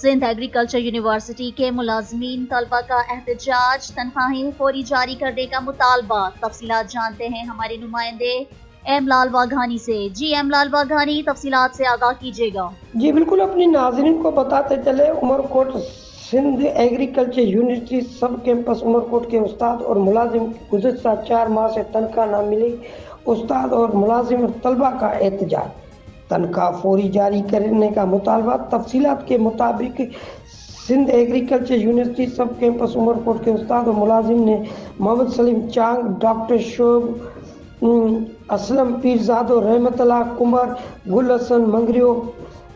Sindh agriculture university کے ملازمین طلبہ کا احتجاج، تنخواہیں فوری جاری کرنے کا مطالبہ۔ تفصیلات جانتے ہیں ہمارے نمائندے ایم لال واگھانی سے۔ جی ایم لال واگھانی، تفصیلات سے آگاہ کیجیے گا۔ جی بالکل، اپنی ناظرین کو بتاتے چلے، عمرکوٹ سندھ ایگریکلچر یونیورسٹی سب کیمپس عمرکوٹ کے استاد اور ملازم گزشتہ 4 ماہ سے تنخواہ نہ ملی۔ استاد اور ملازم اور طلبہ کا احتجاج، تنخواہ فوری جاری کرنے کا مطالبہ۔ تفصیلات کے مطابق سندھ ایگریکلچر یونیورسٹی سب کیمپس عمرکوٹ کے استاد اور ملازم نے محمد سلیم چانگ، ڈاکٹر شعیب اسلم پیرزادہ، رحمت اللہ کمر، گل حسن منگریو،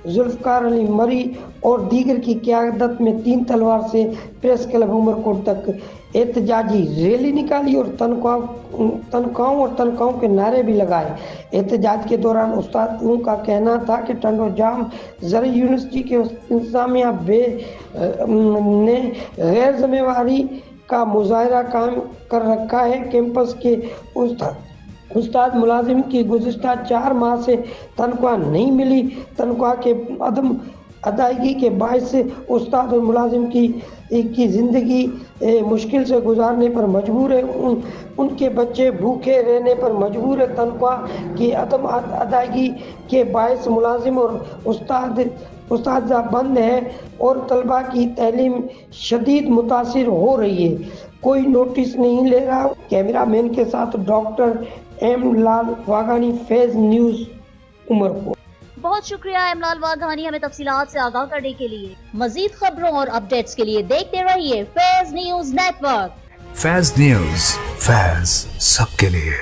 ذوالفقار علی مری اور دیگر کی قیادت میں 3 تلوار سے پریس کلب عمرکوٹ تک احتجاجی ریلی نکالی اور تنخواہوں کے نعرے بھی لگائے۔ احتجاج کے دوران استادوں کا کہنا تھا کہ ٹنڈو جام زرعی یونیورسٹی کے انتظامیہ نے غیر ذمہ داری کا مظاہرہ قائم کر رکھا ہے۔ کیمپس کے استاد ملازم کی گزشتہ 4 ماہ سے تنخواہ نہیں ملی۔ تنخواہ کے عدم ادائیگی کے باعث استاد اور ملازم کی زندگی مشکل سے گزارنے پر مجبور ہے، ان کے بچے بھوکے رہنے پر مجبور ہے۔ تنخواہ کی عدم ادائیگی کے باعث ملازم اور اساتذہ بند ہیں اور طلبہ کی تعلیم شدید متاثر ہو رہی ہے۔ کوئی نوٹس نہیں لے رہا۔ کیمرہ مین کے ساتھ ڈاکٹر ایم لال واگھانی، فیض نیوز، عمرکوٹ۔ بہت شکریہ ایم لال واگھانی، ہمیں تفصیلات سے آگاہ کرنے کے لیے۔ مزید خبروں اور اپڈیٹس کے لیے دیکھتے رہیے فیض نیوز نیٹ ورک۔ فیض نیوز، فیض سب کے لیے۔